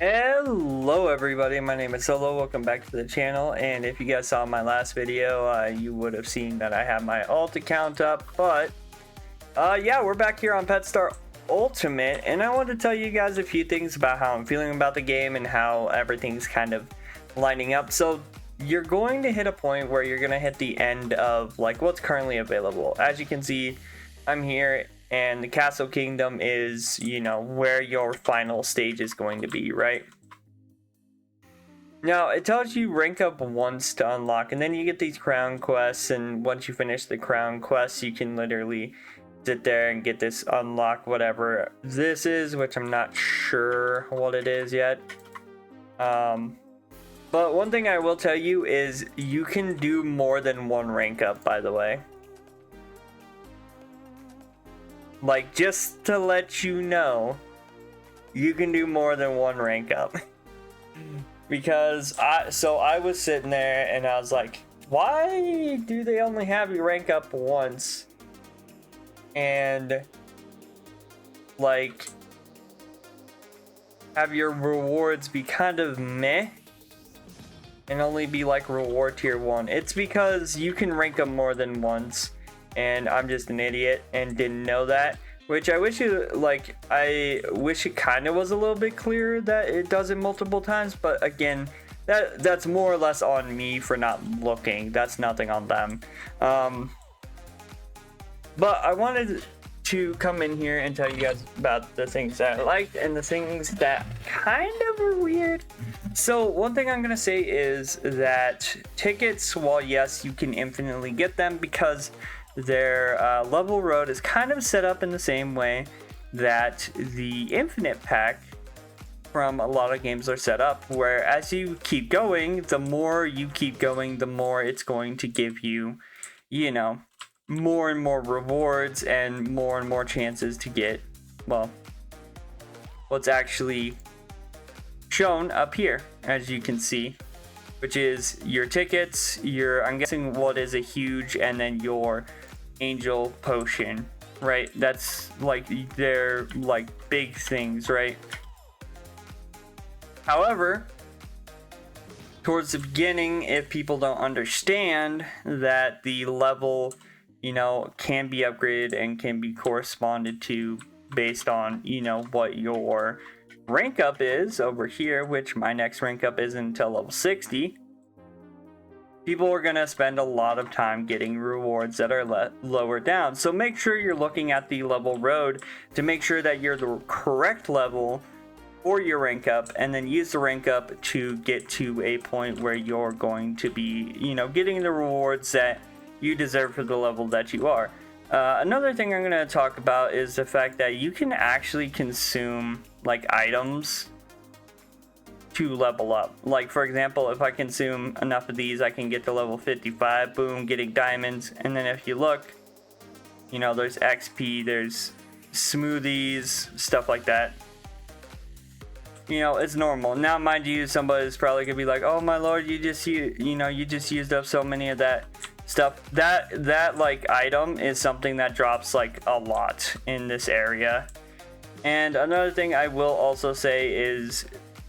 Hello everybody, my name is Solo. Welcome back to the channel, and if you guys saw my last video, you would have seen that I have my alt account up. But yeah, we're back here on PetStar Ultimate, and I want to tell you guys a few things about how I'm feeling about the game and how everything's kind of lining up. So you're going to hit a point where you're going to hit the end of like what's currently available. As you can see, I'm here, and the Castle Kingdom is, where your final stage is going to be, right? Now, it tells you rank up once to unlock, and then you get these crown quests, and once you finish the crown quests, you can literally sit there and get this unlock whatever this is, which I'm not sure what it is yet. But one thing I will tell you is you can do more than one rank up, by the way. Like, just to let you know, you can do more than one rank up. Because I was sitting there and I was like, why do they only have you rank up once? And like have your rewards be kind of meh and only be like reward tier 1. It's because you can rank them more than once. And I'm just an idiot and didn't know that, which I wish it kind of was a little bit clearer that it does it multiple times. But again, that's more or less on me for not looking. That's nothing on them. But I wanted to come in here and tell you guys about the things that I liked and the things that kind of were weird. So one thing I'm gonna say is that tickets, while yes, you can infinitely get them because their level road is kind of set up in the same way that the infinite pack from a lot of games are set up, where as you keep going, the more you keep going, the more it's going to give you, more and more rewards and more chances to get, well, what's actually shown up here, as you can see, which is your tickets, I'm guessing what is a huge, and then your angel potion, right? That's like they're like big things, right? However, towards the beginning, if people don't understand that the level, can be upgraded and can be corresponded to based on, what your rank up is over here, which my next rank up isn't until level 60. People are going to spend a lot of time getting rewards that are lower down. So make sure you're looking at the level road to make sure that you're the correct level for your rank up, and then use the rank up to get to a point where you're going to be, getting the rewards that you deserve for the level that you are. Another thing I'm going to talk about is the fact that you can actually consume like items to level up. Like, for example, if I consume enough of these, I can get to level 55, boom, getting diamonds. And then if you look, there's XP, there's smoothies, stuff like that. It's normal. Now, mind you, somebody's probably gonna be like, oh my lord, you just used up so many of that stuff. That like item is something that drops like a lot in this area. And another thing I will also say is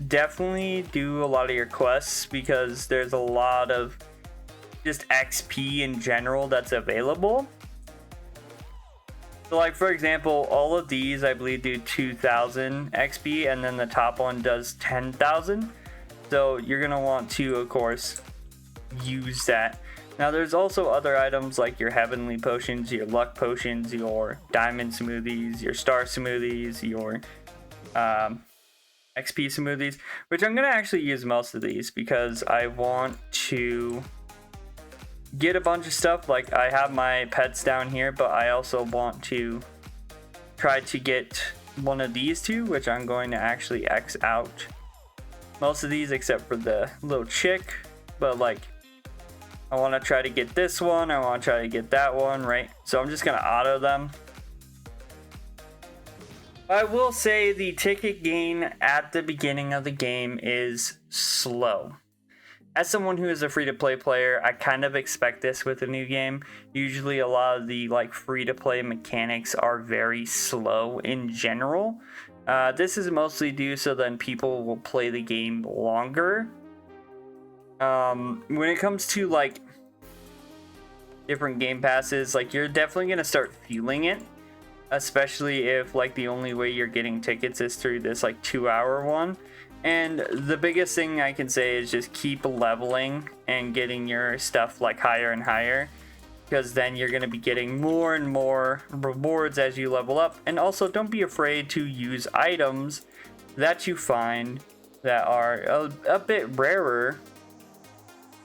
definitely do a lot of your quests, because there's a lot of just XP in general that's available. So like, for example, all of these I believe do 2,000 XP, and then the top one does 10,000. So you're gonna want to, of course, use that. Now there's also other items like your heavenly potions, your luck potions, your diamond smoothies, your star smoothies, your XP smoothies, which I'm gonna actually use most of these because I want to get a bunch of stuff. Like, I have my pets down here, but I also want to try to get one of these two, which I'm going to actually X out most of these except for the little chick. But like, I want to try to get this one, I want to try to get that one, right? So I'm just gonna auto them. I will say the ticket gain at the beginning of the game is slow. As someone who is a free-to-play player, I kind of expect this with a new game. Usually a lot of the like free-to-play mechanics are very slow in general. This is mostly due so then people will play the game longer. When it comes to like different game passes, like you're definitely gonna start feeling it, especially if like the only way you're getting tickets is through this like 2-hour one. And the biggest thing I can say is just keep leveling and getting your stuff like higher and higher, because then you're going to be getting more and more rewards as you level up. And also don't be afraid to use items that you find that are a bit rarer.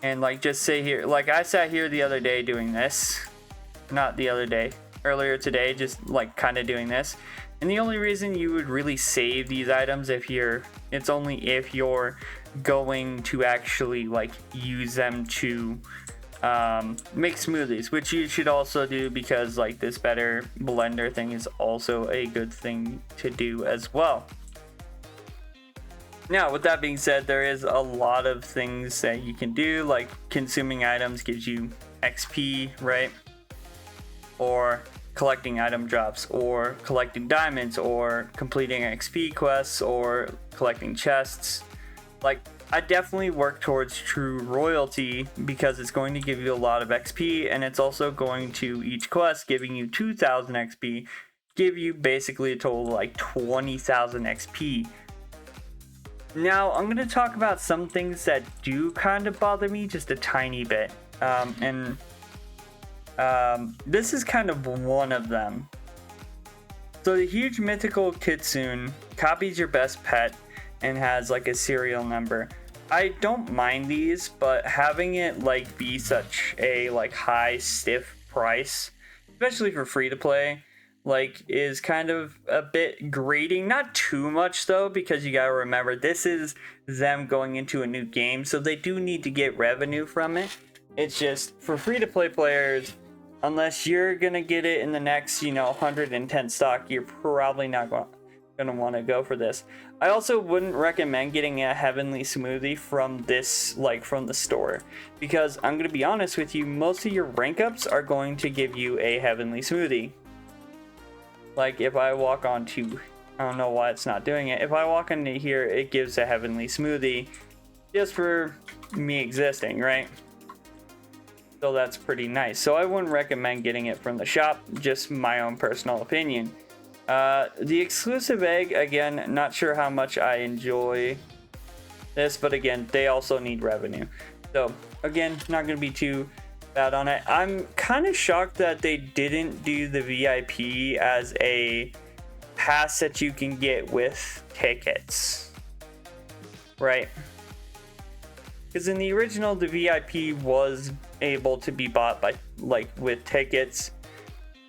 And like just say here, like I sat here the other day doing this, not the other day, earlier today, just like kind of doing this. And the only reason you would really save these items it's only if you're going to actually like use them to make smoothies, which you should also do, because like this better blender thing is also a good thing to do as well. Now, with that being said, there is a lot of things that you can do, like consuming items gives you XP, right? Or collecting item drops, or collecting diamonds, or completing XP quests, or collecting chests. Like, I definitely work towards true royalty because it's going to give you a lot of XP, and it's also going to, each quest giving you 2,000 XP, give you basically a total of like 20,000 XP. Now, I'm going to talk about some things that do kind of bother me just a tiny bit. This is kind of one of them. So the huge mythical kitsune copies your best pet and has like a serial number. I don't mind these, but having it like be such a like high stiff price, especially for free to play, like is kind of a bit grating. Not too much though, because you gotta remember this is them going into a new game, so they do need to get revenue from it. It's just for free to play players, unless you're gonna get it in the next 110 stock, you're probably not gonna want to go for this. I also wouldn't recommend getting a heavenly smoothie from this, like from the store, because I'm gonna be honest with you, most of your rank ups are going to give you a heavenly smoothie. Like if I walk onto, I don't know why it's not doing it. If I walk into here, it gives a heavenly smoothie just for me existing, right? So that's pretty nice. So I wouldn't recommend getting it from the shop, just my own personal opinion. The exclusive egg, again, not sure how much I enjoy this, but again, they also need revenue. So again, not going to be too bad on it. I'm kind of shocked that they didn't do the VIP as a pass that you can get with tickets, right? Because in the original, the VIP was able to be bought by like with tickets.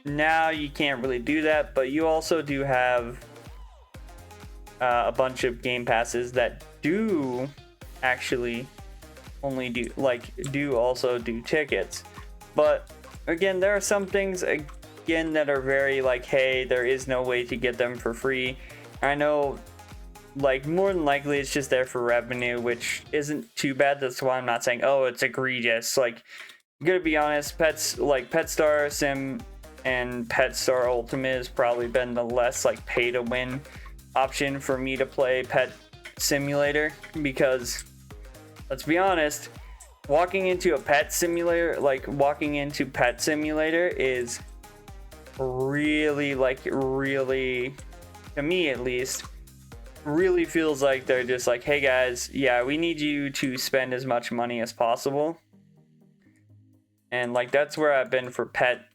Now you can't really do that, but you also do have a bunch of game passes that do actually only do also do tickets. But again, there are some things again that are very like, hey, there is no way to get them for free. I know, like, more than likely it's just there for revenue, which isn't too bad. That's why I'm not saying, oh, it's egregious. Like, I'm gonna be honest, Pet Star Sim and Pet Star Ultimate has probably been the less like pay to win option for me to play Pet Simulator, because let's be honest, walking into Pet Simulator is really, to me at least, really feels like they're just like, hey guys, yeah, we need you to spend as much money as possible. And like that's where I've been for Pet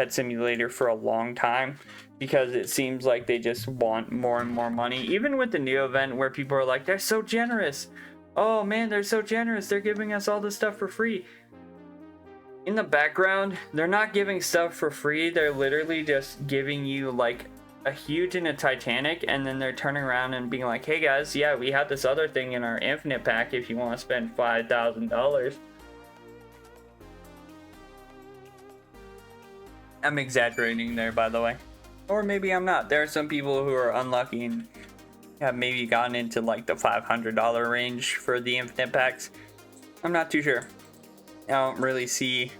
Simulator for a long time, because it seems like they just want more and more money. Even with the new event where people are like, they're so generous. Oh man, they're so generous. They're giving us all this stuff for free. In the background, they're not giving stuff for free. They're literally just giving you like a huge in a Titanic, and then they're turning around and being like, hey guys, yeah, we have this other thing in our infinite pack if you want to spend $5,000. I'm exaggerating there, by the way. Or maybe I'm not. There are some people who are unlucky and have maybe gotten into like the $500 range for the infinite packs. I'm not too sure. I don't really see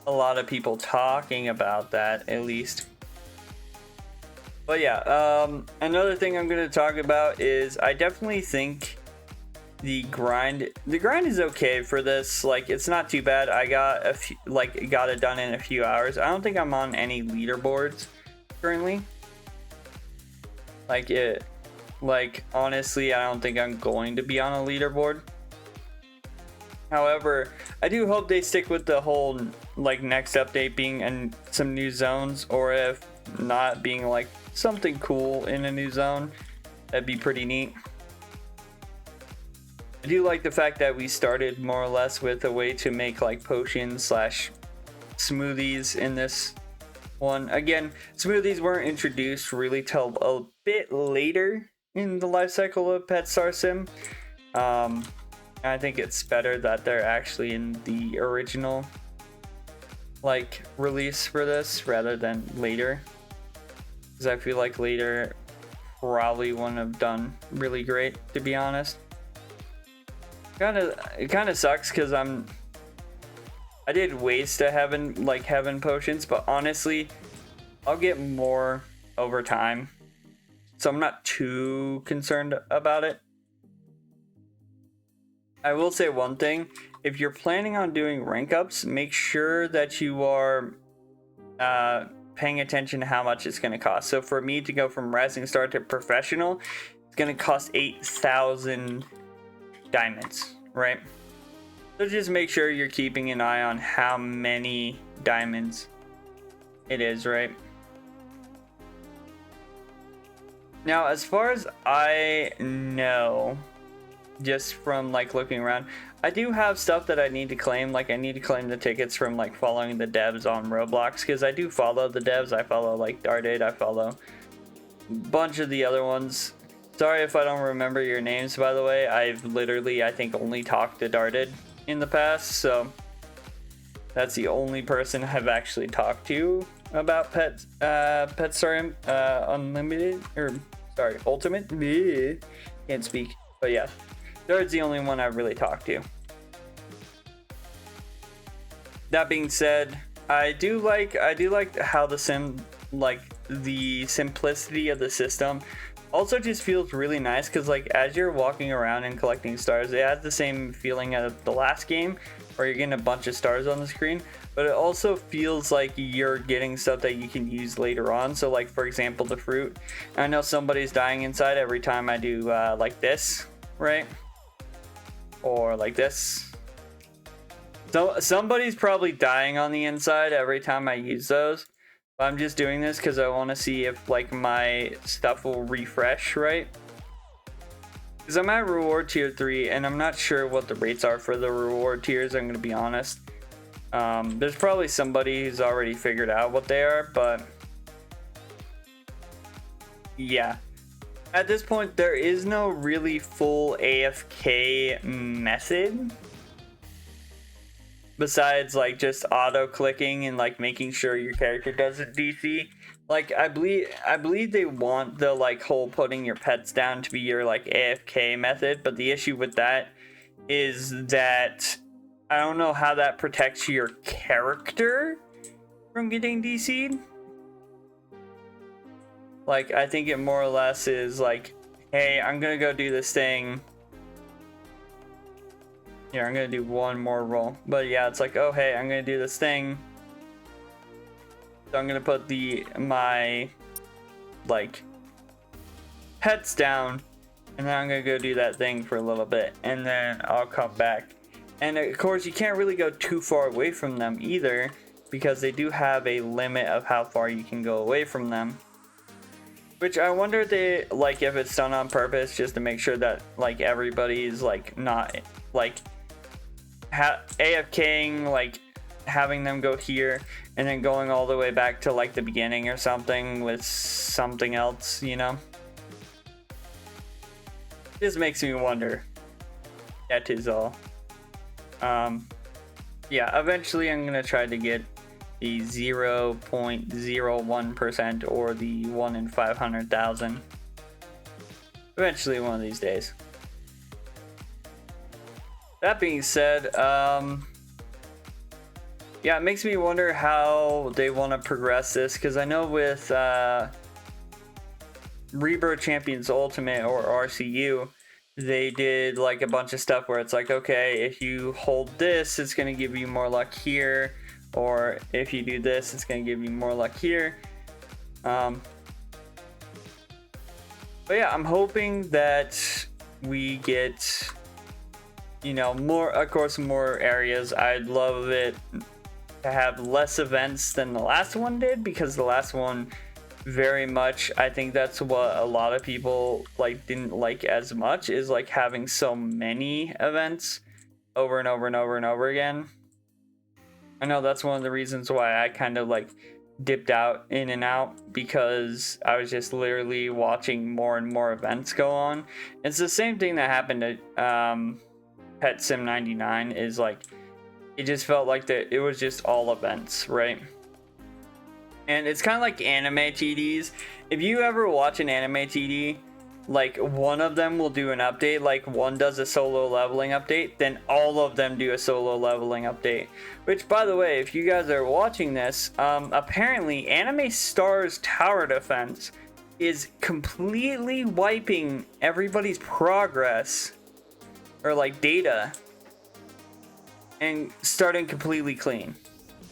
a lot of people talking about that, at least. But yeah, another thing I'm going to talk about is I definitely think the grind is okay for this. Like, it's not too bad. I got a few, like, got it done in a few hours. I don't think I'm on any leaderboards currently. Like, honestly, I don't think I'm going to be on a leaderboard. However, I do hope they stick with the whole, like, next update being some new zones, or if not, being like something cool in a new zone. That'd be pretty neat. I do like the fact that we started more or less with a way to make like potions / smoothies in this one. Again, smoothies weren't introduced really till a bit later in the life cycle of Pet Star Sim. I think it's better that they're actually in the original like release for this rather than later, because I feel like later probably wouldn't have done really great, to be honest. It kind of sucks because I did waste a heaven potions, but honestly I'll get more over time, so I'm not too concerned about it. I will say one thing: if you're planning on doing rank ups, make sure that you are paying attention to how much it's going to cost. So for me to go from Rising Star to Professional, it's going to cost 8,000 diamonds, right? So just make sure you're keeping an eye on how many diamonds it is, right? Now, as far as I know, just from like looking around, I do have stuff that I need to claim. Like, I need to claim the tickets from like following the devs on Roblox, because I do follow the devs. I follow like Darted, I follow a bunch of the other ones. Sorry if I don't remember your names, by the way. I've literally, I think, only talked to Darted in the past, so that's the only person I've actually talked to about Pet Star Unlimited, or sorry, Ultimate. Can't speak, but yeah, Dart's the only one I've really talked to. That being said, I do like how the simplicity of the system also just feels really nice, because like as you're walking around and collecting stars, it has the same feeling as the last game where you're getting a bunch of stars on the screen, but it also feels like you're getting stuff that you can use later on. So like, for example, the fruit. I know somebody's dying inside every time I do like this, right? Or like this. So somebody's probably dying on the inside every time I use those. I'm just doing this because I want to see if like my stuff will refresh, right? Because I'm at reward tier 3 and I'm not sure what the rates are for the reward tiers, I'm going to be honest. There's probably somebody who's already figured out what they are, but yeah. At this point, there is no really full AFK method, besides like just auto clicking and like making sure your character doesn't DC. Like, I believe they want the like whole putting your pets down to be your like AFK method, but the issue with that is that I don't know how that protects your character from getting DC'd. Like, I think it more or less is like, hey, I'm gonna go do this thing. Yeah, I'm gonna do one more roll. But yeah, it's like, oh hey, I'm gonna do this thing. So I'm gonna put my like pets down, and then I'm gonna go do that thing for a little bit, and then I'll come back. And of course, you can't really go too far away from them either, because they do have a limit of how far you can go away from them. Which I wonder if they like if it's done on purpose, just to make sure that like everybody's like not like AFKing, like having them go here and then going all the way back to like the beginning or something with something else, you know? This makes me wonder. That is all. Yeah, eventually I'm gonna try to get the 0.01% or the 1 in 500,000. Eventually, one of these days. That being said, yeah, it makes me wonder how they want to progress this, because I know with Rebirth Champions Ultimate, or RCU, they did like a bunch of stuff where it's like, okay, if you hold this, it's going to give you more luck here, or if you do this, it's going to give you more luck here. But yeah, I'm hoping that we get, you know, more, of course, more areas. I'd love it to have less events than the last one did, because the last one very much, I think that's what a lot of people like didn't like as much, is like having so many events over and over and over and over again. I know that's one of the reasons why I kind of like dipped out in and out, because I was just literally watching more and more events go on. It's the same thing that happened to Pet Sim 99, is like it just felt like that it was just all events, right? And it's kind of like anime TDs. If you ever watch an anime TD, like one of them will do an update, like one does a solo leveling update, then all of them do a solo leveling update. Which, by the way, if you guys are watching this, apparently Anime Stars Tower Defense is completely wiping everybody's progress, or like data, and starting completely clean.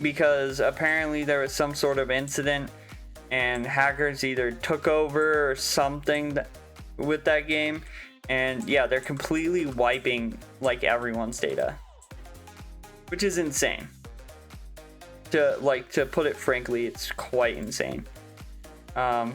Because apparently there was some sort of incident and hackers either took over or something with that game, and yeah, they're completely wiping like everyone's data, which is insane. To put it frankly, it's quite insane. But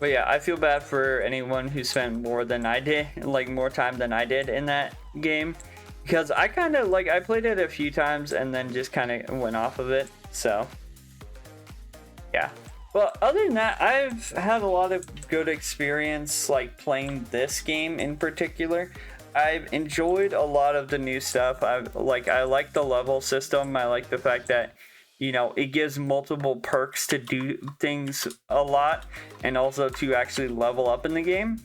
yeah, I feel bad for anyone who spent more than I did, like more time than I did in that game. Because I kind of like, I played it a few times and then just kind of went off of it. So yeah, but other than that, I've had a lot of good experience like playing this game in particular. I've enjoyed a lot of the new stuff. I like the level system. I like the fact that, you know, it gives multiple perks to do things a lot, and also to actually level up in the game.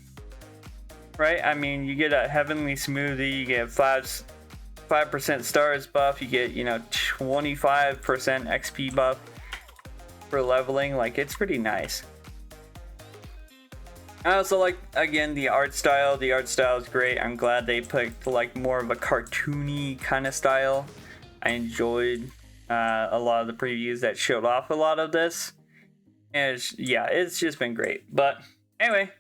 Right? I mean, you get a Heavenly Smoothie, you get 5% stars buff, you get, you know, 25% XP buff for leveling. Like, it's pretty nice. I also like, again, the art style. The art style is great. I'm glad they picked like more of a cartoony kind of style. I enjoyed a lot of the previews that showed off a lot of this. And it's just been great. But anyway,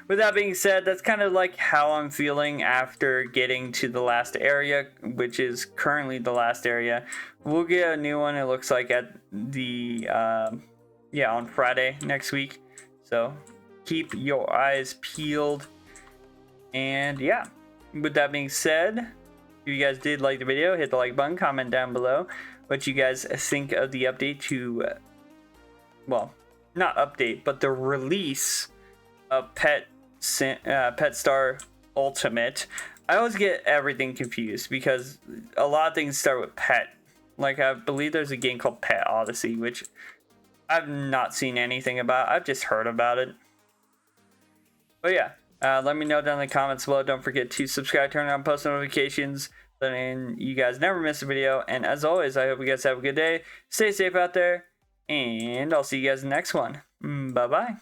with that being said, that's kind of like how I'm feeling after getting to the last area, which is currently the last area. We'll get a new one, it looks like, at the on Friday next week. So keep your eyes peeled. And yeah, with that being said, if you guys did like the video, hit the like button, comment down below what you guys think of the update to well, not update, but the release of Pet Star Ultimate. I always get everything confused because a lot of things start with Pet. Like, I believe there's a game called Pet Odyssey, which I've not seen anything about. I've just heard about it. But yeah, let me know down in the comments below. Don't forget to subscribe, turn on post notifications, then you guys never miss a video. And as always, I hope you guys have a good day. Stay safe out there, and I'll see you guys in the next one. Bye-bye.